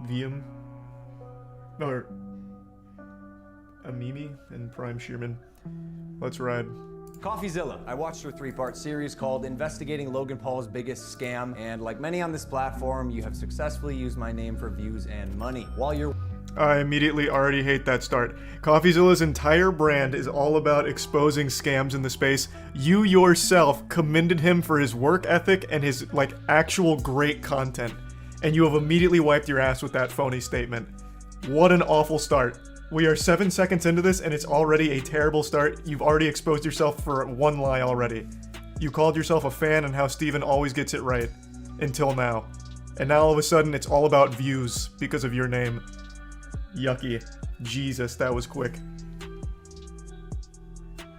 Vium. Or Amimi and Prime Shearman. Let's ride. Coffeezilla. I watched her 3-part series called Investigating Logan Paul's Biggest Scam, and like many on this platform, you have successfully used my name for views and money. While you're I immediately already hate that start. Coffeezilla's entire brand is all about exposing scams in the space. You yourself commended him for his work ethic and his, like, actual great content. And you have immediately wiped your ass with that phony statement. What an awful start. We are 7 seconds into this and it's already a terrible start. You've already exposed yourself for one lie already. You called yourself a fan and how Steven always gets it right. Until now. And now all of a sudden it's all about views because of your name. Yucky. Jesus, that was quick.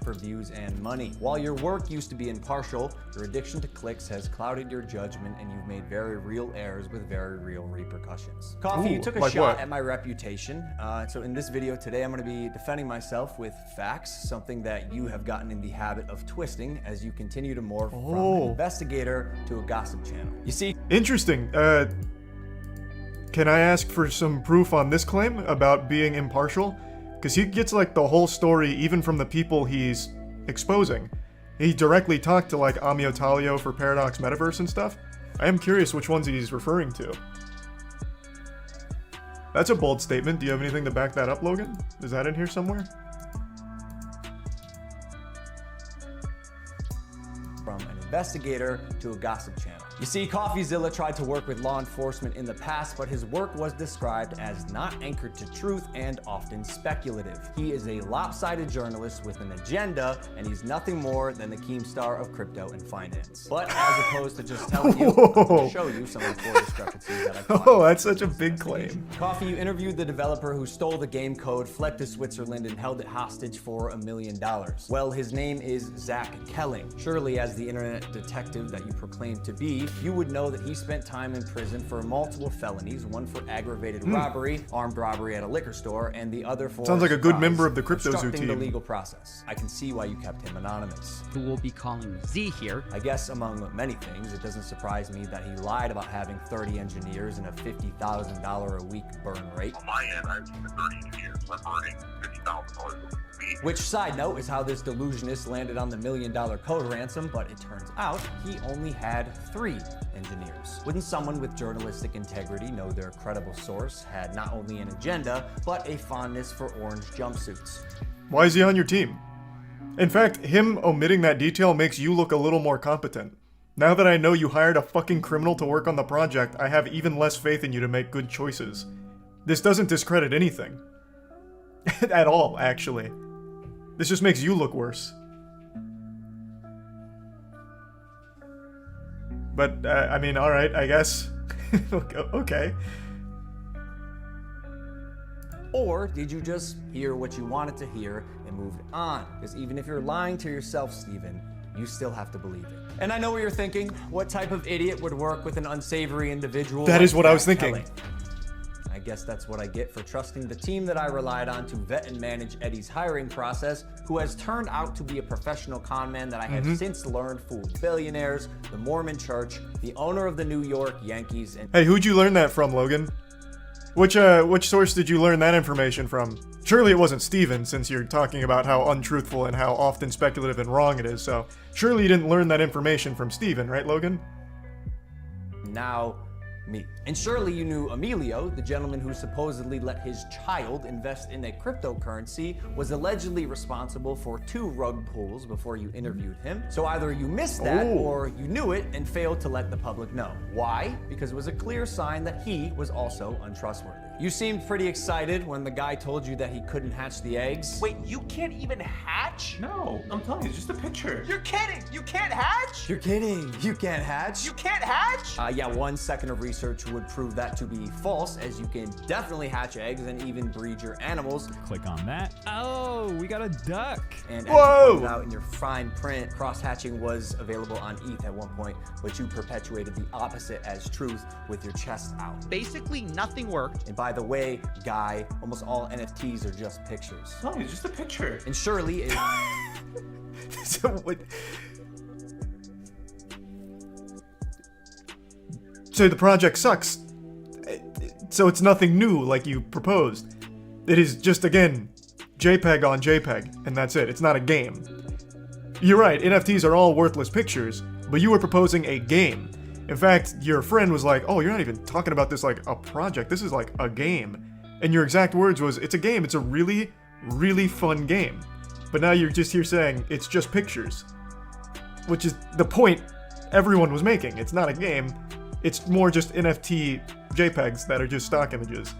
for views and money. While your work used to be impartial, your addiction to clicks has clouded your judgment and you've made very real errors with very real repercussions. Coffee, you took a shot at my reputation. So in this video today, I'm going to be defending myself with facts, something that you have gotten in the habit of twisting as you continue to morph from an investigator to a gossip channel. You see? Interesting. Can I ask for some proof on this claim about being impartial? Because he gets like the whole story even from the people he's exposing. He directly talked to like Amio Talio for Paradox Metaverse and stuff. I am curious which ones he's referring to. That's a bold statement. Do you have anything to back that up, Logan? Is that in here somewhere? From an investigator to a gossip channel. You see, Coffeezilla tried to work with law enforcement in the past, but his work was described as not anchored to truth and often speculative. He is a lopsided journalist with an agenda, and he's nothing more than the Keemstar of crypto and finance. But as opposed to just telling you, I'm going to show you some of the core discrepancies that I found. Oh, that's such a big claim. Coffee, you interviewed the developer who stole the game code, fled to Switzerland, and held it hostage for $1 million. Well, his name is Zach Kelling. Surely, as the internet detective that you proclaim to be, you would know that he spent time in prison for multiple felonies, one for aggravated robbery, armed robbery at a liquor store, and the other for sounds like a good member of the Crypto Zoo obstructing team. the legal process. I can see why you kept him anonymous. Who will be calling Z here. I guess among many things, it doesn't surprise me that he lied about having 30 engineers and a $50,000 a week burn rate. On my end, I have 30 engineers. I'm burning $50,000 a week. Which, side note, is how this delusionist landed on the $1 million code ransom, but it turns out he only had 3 engineers. Wouldn't someone with journalistic integrity know their credible source had not only an agenda, but a fondness for orange jumpsuits? Why is he on your team? In fact, him omitting that detail makes you look a little more competent. Now that I know you hired a fucking criminal to work on the project, I have even less faith in you to make good choices. This doesn't discredit anything. At all, actually. This just makes you look worse. But, I mean, alright, I guess. Okay. Or did you just hear what you wanted to hear and moved on? Because even if you're lying to yourself, Steven, you still have to believe it. And I know what you're thinking. What type of idiot would work with an unsavory individual? That is what I was thinking. I guess that's what I get for trusting the team that I relied on to vet and manage Eddie's hiring process, who has turned out to be a professional con man that I have since learned fooled billionaires, the Mormon Church, the owner of the New York Yankees, and— Hey, who'd you learn that from, Logan? Which source did you learn that information from? Surely it wasn't Steven, since you're talking about how untruthful and how often speculative and wrong it is, so surely you didn't learn that information from Steven, right, Logan? now me. And surely you knew Emilio, the gentleman who supposedly let his child invest in a cryptocurrency, was allegedly responsible for 2 rug pulls before you interviewed him. So either you missed that or you knew it and failed to let the public know. Why? Because it was a clear sign that he was also untrustworthy. You seemed pretty excited when the guy told you that he couldn't hatch the eggs. Wait, you can't even hatch? No, I'm telling you, it's just a picture. You're kidding! You can't hatch? You're kidding. You can't hatch? You can't hatch? Yeah, 1 second of research would prove that to be false, as you can definitely hatch eggs and even breed your animals. Click on that. Oh, we got a duck. And as you pointed out in your fine print, cross-hatching was available on ETH at one point, but you perpetuated the opposite as truth with your chest out. Basically, nothing worked. And by the way, Guy, almost all NFTs are just pictures. No, it's just a picture. And surely it... So what? So the project sucks. So it's nothing new like you proposed. It is just, again, JPEG on JPEG, and that's it. It's not a game. You're right, NFTs are all worthless pictures, but you were proposing a game. In fact, your friend was like, oh, you're not even talking about this like a project, this is like a game. And your exact words was, it's a game, it's a really, really fun game. But now you're just here saying, it's just pictures. Which is the point everyone was making. It's not a game, it's more just NFT JPEGs that are just stock images.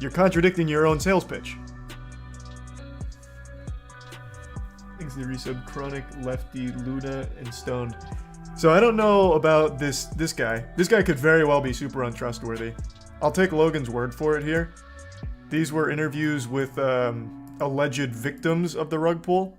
You're contradicting your own sales pitch. Thanks to the resub, Chronic, Lefty, Luna, and Stoned. So I don't know about this guy. This guy could very well be super untrustworthy. I'll take Logan's word for it here. These were interviews with alleged victims of the rug pull.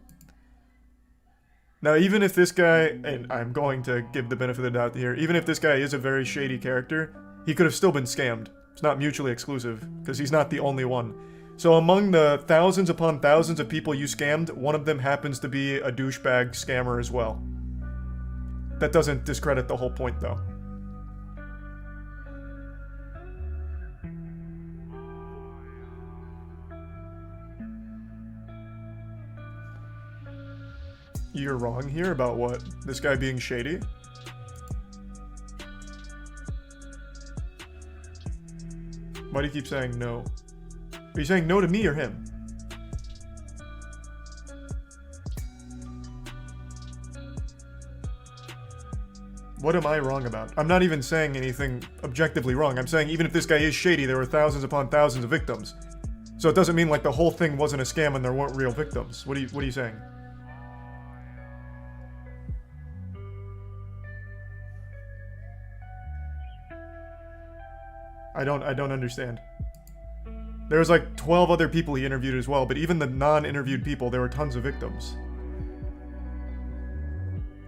Now, even if this guy, and I'm going to give the benefit of the doubt here, even if this guy is a very shady character, he could have still been scammed. It's not mutually exclusive, because he's not the only one. So among the thousands upon thousands of people you scammed, one of them happens to be a douchebag scammer as well. That doesn't discredit the whole point, though. You're wrong here about what? This guy being shady? Why do you keep saying no? Are you saying no to me or him? What am I wrong about? I'm not even saying anything objectively wrong. I'm saying even if this guy is shady, there were thousands upon thousands of victims. So it doesn't mean like the whole thing wasn't a scam and there weren't real victims. What are you saying? I don't understand. There was like 12 other people he interviewed as well, but even the non-interviewed people, there were tons of victims.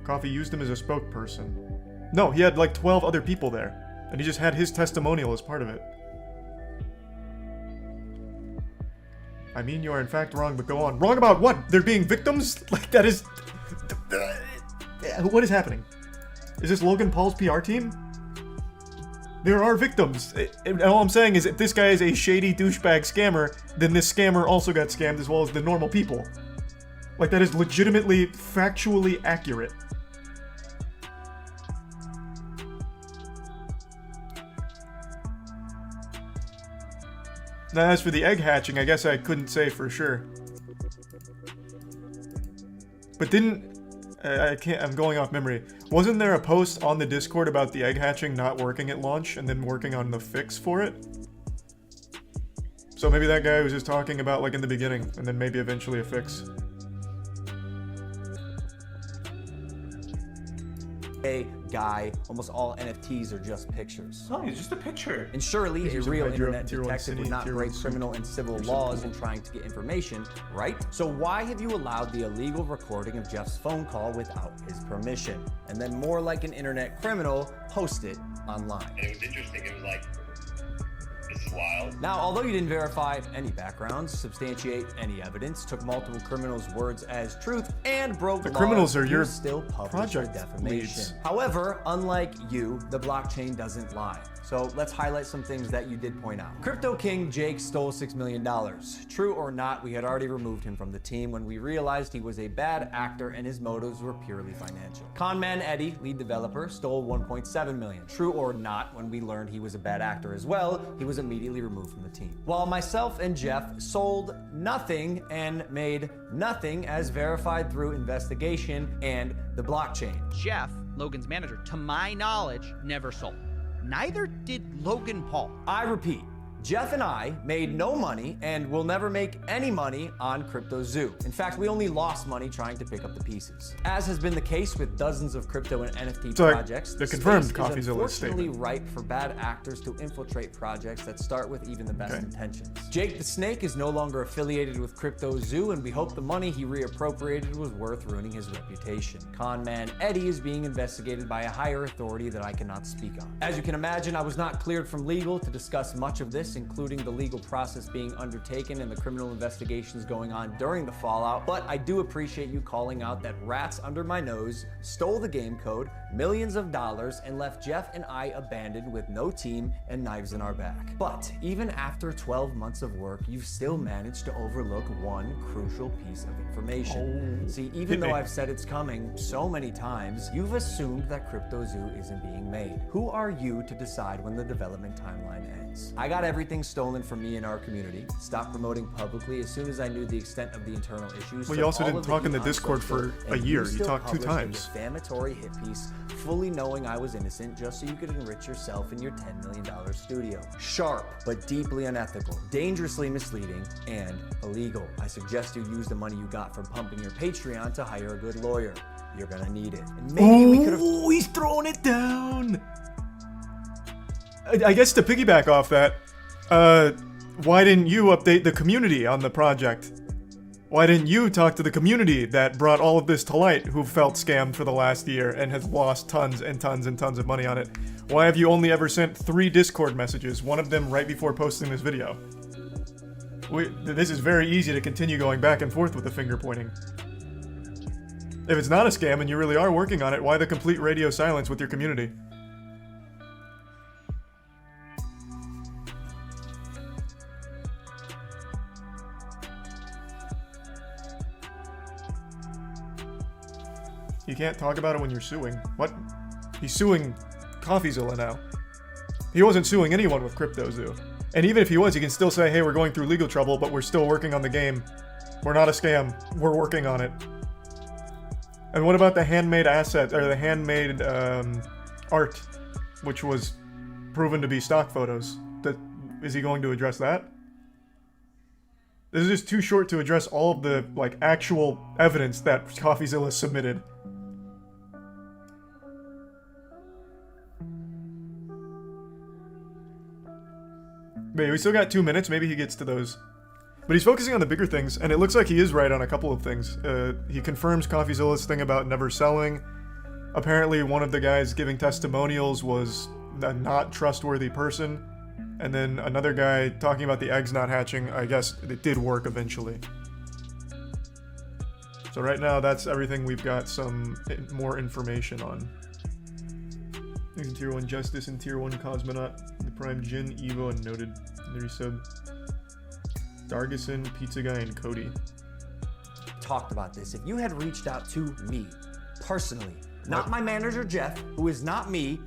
Coffee used him as a spokesperson. No, he had like 12 other people there, and he just had his testimonial as part of it. I mean, you are in fact wrong, but go on. Wrong about what? There being victims? Like, that is... What is happening? Is this Logan Paul's PR team? There are victims. And all I'm saying is if this guy is a shady douchebag scammer, then this scammer also got scammed as well as the normal people. Like, that is legitimately, factually accurate. Now, as for the egg hatching, I guess I couldn't say for sure. But I'm going off memory. Wasn't there a post on the Discord about the egg hatching not working at launch and then working on the fix for it? So maybe that guy was just talking about like in the beginning and then maybe eventually a fix. Guy, almost all NFTs are just pictures. No, it's just a picture. And surely a using real Hydro, internet Tier 1 detective City, would not Tier 1 break Soup, criminal and civil laws in trying to get information, right? So why have you allowed the illegal recording of Jeff's phone call without his permission? And then more like an internet criminal, post it online. And it was interesting. It was like, this is wild. Now, although you didn't verify any backgrounds, substantiate any evidence, took multiple criminals' words as truth, and broke The laws, criminals are you your still publish project defamation. leads. However, unlike you, the blockchain doesn't lie. So let's highlight some things that you did point out. Crypto King Jake stole $6 million. True or not, we had already removed him from the team when we realized he was a bad actor and his motives were purely financial. Conman Eddie, lead developer, stole $1.7 million. True or not, when we learned he was a bad actor as well, he was immediately removed from the team. While myself and Jeff sold nothing and made nothing as verified through investigation and the blockchain. Jeff, Logan's manager, to my knowledge, never sold. Neither did Logan Paul. I repeat, Jeff and I made no money and will never make any money on CryptoZoo. In fact, we only lost money trying to pick up the pieces. As has been the case with dozens of crypto and NFT projects, the confirmed space is Coffeezilla unfortunately statement. ripe for bad actors to infiltrate projects that start with even the best intentions. Jake the Snake is no longer affiliated with CryptoZoo, and we hope the money he reappropriated was worth ruining his reputation. Conman Eddie is being investigated by a higher authority that I cannot speak on. As you can imagine, I was not cleared from legal to discuss much of this this, including the legal process being undertaken and the criminal investigations going on during the fallout, but I do appreciate you calling out that rats under my nose stole the game code, millions of dollars, and left Jeff and I abandoned with no team and knives in our back. But even after 12 months of work, you've still managed to overlook one crucial piece of information. See, even though I've said it's coming so many times, you've assumed that CryptoZoo isn't being made. Who are you to decide when the development timeline ends? I got everything stolen from me in our community, stopped promoting publicly as soon as I knew the extent of the internal issues. Well, you also didn't talk in the Discord for a year. You talked 2 times. A defamatory hit piece, fully knowing I was innocent just so you could enrich yourself in your $10 million studio. Sharp, but deeply unethical, dangerously misleading, and illegal. I suggest you use the money you got from pumping your Patreon to hire a good lawyer. You're gonna need it. And maybe we could have. Oh, he's throwing it down. I guess to piggyback off that, why didn't you update the community on the project? Why didn't you talk to the community that brought all of this to light, who felt scammed for the last year and has lost tons and tons and tons of money on it? Why have you only ever sent 3 Discord messages, one of them right before posting this video? This is very easy to continue going back and forth with the finger pointing. If it's not a scam and you really are working on it, why the complete radio silence with your community? You can't talk about it when you're suing. What? He's suing Coffeezilla now. He wasn't suing anyone with CryptoZoo. And even if he was, he can still say, hey, we're going through legal trouble, but we're still working on the game. We're not a scam. We're working on it. And what about the handmade asset, or the handmade art, which was proven to be stock photos? Is he going to address that? This is just too short to address all of the, like, actual evidence that Coffeezilla submitted. But we still got 2 minutes, maybe he gets to those. But he's focusing on the bigger things, and it looks like he is right on a couple of things. He confirms Coffeezilla's thing about never selling. Apparently one of the guys giving testimonials was a not trustworthy person. And then another guy talking about the eggs not hatching. I guess it did work eventually. So right now, that's everything we've got some more information on. Thanks in Tier 1 Justice and Tier 1 Cosmonaut, the Prime Jin, Evo, and Noted. There you said. Dargison, Pizza Guy, and Cody. Talked about this. If you had reached out to me, personally, not my manager Jeff, who is not me,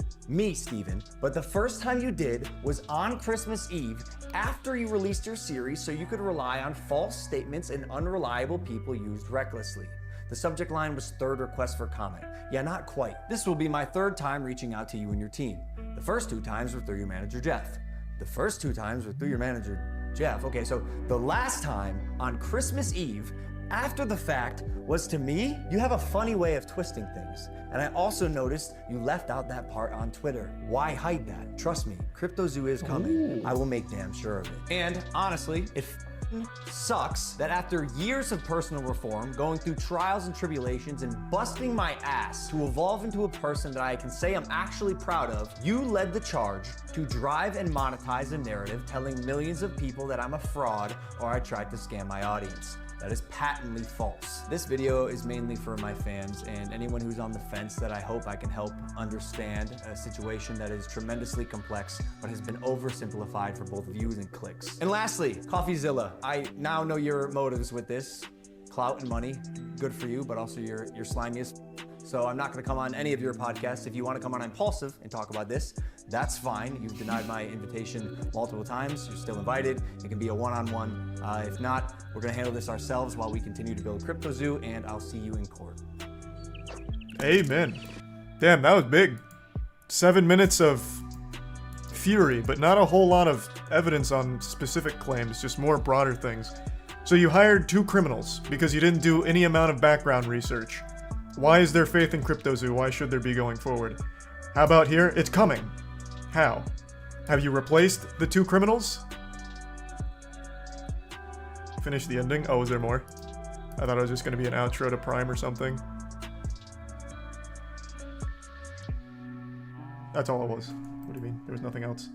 Steven, but the first time you did was on Christmas Eve after you released your series so you could rely on false statements and unreliable people used recklessly. The subject line was third request for comment. Yeah, not quite. This will be my 3rd time reaching out to you and your team. The first 2 times were through your manager Jeff. The first 2 times were through your manager Jeff. Okay, so the last time on Christmas Eve, after the fact, was to me. You have a funny way of twisting things. And I also noticed you left out that part on Twitter. Why hide that? Trust me, CryptoZoo is coming. Ooh. I will make damn sure of it. And honestly, it sucks that after years of personal reform, going through trials and tribulations, and busting my ass to evolve into a person that I can say I'm actually proud of, you led the charge to drive and monetize a narrative telling millions of people that I'm a fraud or I tried to scam my audience. That is patently false. This video is mainly for my fans and anyone who's on the fence that I hope I can help understand a situation that is tremendously complex but has been oversimplified for both views and clicks. And lastly, Coffeezilla, I now know your motives with this. Clout and money, good for you, but also you're slimiest. So I'm not gonna come on any of your podcasts. If you wanna come on Impulsive and talk about this, that's fine. You've denied my invitation multiple times. You're still invited. It can be a one-on-one. If not, we're gonna handle this ourselves while we continue to build CryptoZoo, and I'll see you in court. Amen. Damn, that was big. 7 minutes of fury, but not a whole lot of evidence on specific claims, just more broader things. So you hired 2 criminals because you didn't do any amount of background research. Why is there faith in CryptoZoo? Why should there be going forward? How about here? It's coming. How? Have you replaced the 2 criminals? Finish the ending? Oh, is there more? I thought it was just going to be an outro to Prime or something. That's all it was. What do you mean? There was nothing else.